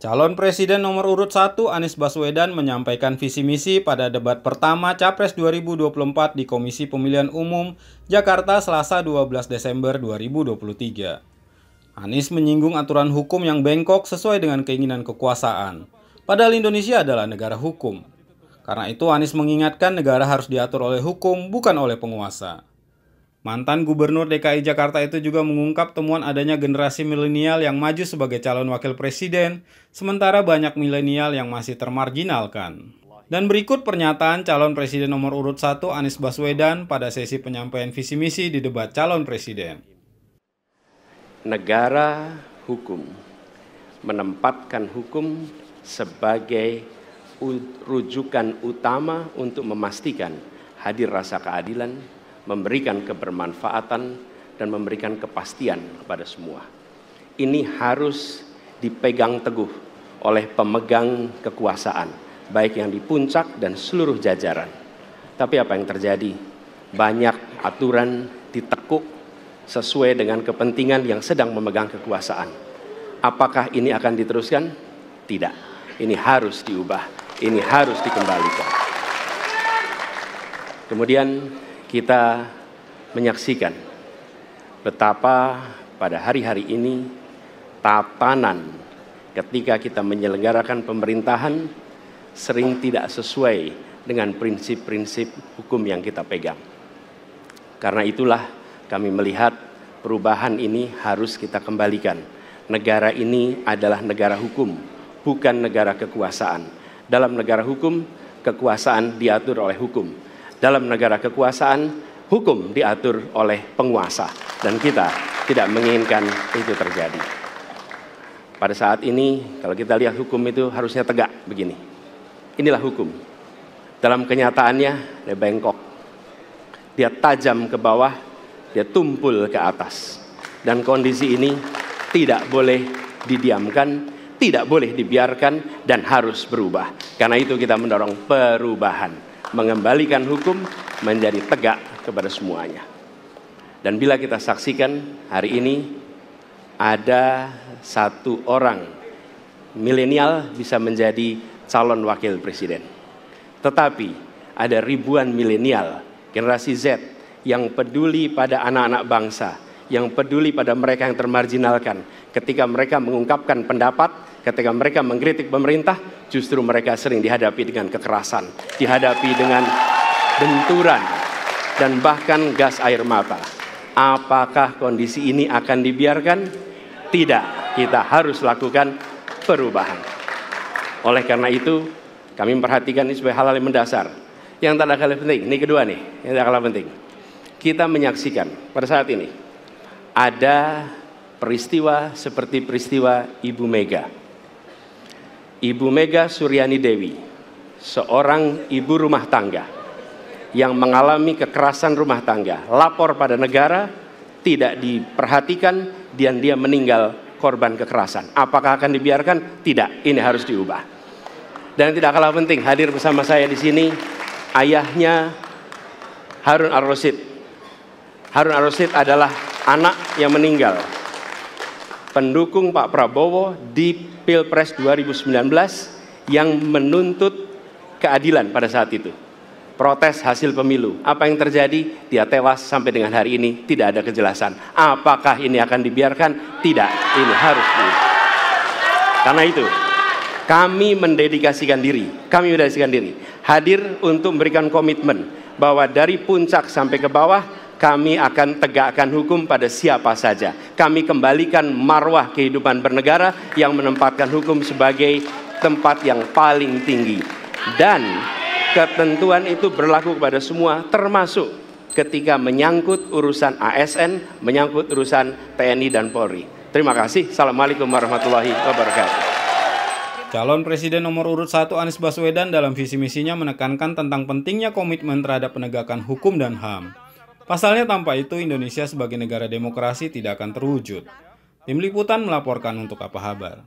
Calon Presiden nomor urut 1 Anies Baswedan menyampaikan visi misi pada debat pertama Capres 2024 di Komisi Pemilihan Umum Jakarta Selasa 12 Desember 2023. Anies menyinggung aturan hukum yang bengkok sesuai dengan keinginan kekuasaan. Padahal Indonesia adalah negara hukum. Karena itu Anies mengingatkan negara harus diatur oleh hukum, bukan oleh penguasa. Mantan Gubernur DKI Jakarta itu juga mengungkap temuan adanya generasi milenial yang maju sebagai calon wakil presiden, sementara banyak milenial yang masih termarginalkan. Dan berikut pernyataan calon presiden nomor urut 1 Anies Baswedan pada sesi penyampaian visi misi di debat calon presiden. Negara hukum menempatkan hukum sebagai rujukan utama untuk memastikan hadir rasa keadilan, memberikan kebermanfaatan, dan memberikan kepastian kepada semua. Ini harus dipegang teguh oleh pemegang kekuasaan, baik yang di puncak dan seluruh jajaran. Tapi apa yang terjadi? Banyak aturan ditekuk sesuai dengan kepentingan yang sedang memegang kekuasaan. Apakah ini akan diteruskan? Tidak. Ini harus diubah. Ini harus dikembalikan. Kemudian kita menyaksikan betapa pada hari-hari ini tatanan ketika kita menyelenggarakan pemerintahan sering tidak sesuai dengan prinsip-prinsip hukum yang kita pegang. Karena itulah kami melihat perubahan ini harus kita kembalikan. Negara ini adalah negara hukum, bukan negara kekuasaan. Dalam negara hukum, kekuasaan diatur oleh hukum. Dalam negara kekuasaan, hukum diatur oleh penguasa. Dan kita tidak menginginkan itu terjadi. Pada saat ini, kalau kita lihat hukum itu harusnya tegak begini. Inilah hukum. Dalam kenyataannya, dia bengkok. Dia tajam ke bawah, dia tumpul ke atas. Dan kondisi ini tidak boleh didiamkan, tidak boleh dibiarkan, dan harus berubah. Karena itu kita mendorong perubahan. Mengembalikan hukum menjadi tegak kepada semuanya. Dan bila kita saksikan hari ini ada satu orang milenial bisa menjadi calon wakil presiden. Tetapi ada ribuan milenial generasi Z yang peduli pada anak-anak bangsa, yang peduli pada mereka yang termarginalkan. Ketika mereka mengungkapkan pendapat, ketika mereka mengkritik pemerintah, justru mereka sering dihadapi dengan kekerasan, dihadapi dengan benturan, dan bahkan gas air mata. Apakah kondisi ini akan dibiarkan? Tidak, kita harus lakukan perubahan. Oleh karena itu, kami memperhatikan ini sebagai hal yang mendasar. Yang tak kalah penting, ini kedua nih, yang tak kalah penting. Kita menyaksikan pada saat ini, ada peristiwa seperti peristiwa Ibu Mega. Ibu Mega Suryani Dewi, seorang ibu rumah tangga yang mengalami kekerasan rumah tangga, lapor pada negara, tidak diperhatikan, dan dia meninggal korban kekerasan. Apakah akan dibiarkan? Tidak, ini harus diubah. Dan tidak kalah penting, hadir bersama saya di sini, ayahnya Harun Ar-Rasyid. Harun Ar-Rasyid adalah anak yang meninggal, pendukung Pak Prabowo di Pilpres 2019 yang menuntut keadilan pada saat itu. Protes hasil pemilu. Apa yang terjadi? Dia tewas sampai dengan hari ini tidak ada kejelasan. Apakah ini akan dibiarkan? Tidak, ini harus diubah. Karena itu, kami mendedikasikan diri, hadir untuk memberikan komitmen bahwa dari puncak sampai ke bawah, kami akan tegakkan hukum pada siapa saja. Kami kembalikan marwah kehidupan bernegara yang menempatkan hukum sebagai tempat yang paling tinggi. Dan ketentuan itu berlaku kepada semua, termasuk ketika menyangkut urusan ASN, menyangkut urusan TNI dan Polri. Terima kasih. Assalamualaikum warahmatullahi wabarakatuh. Calon Presiden nomor urut 1 Anies Baswedan dalam visi misinya menekankan tentang pentingnya komitmen terhadap penegakan hukum dan HAM. Pasalnya tanpa itu Indonesia sebagai negara demokrasi tidak akan terwujud. Tim Liputan melaporkan untuk Apa Kabar.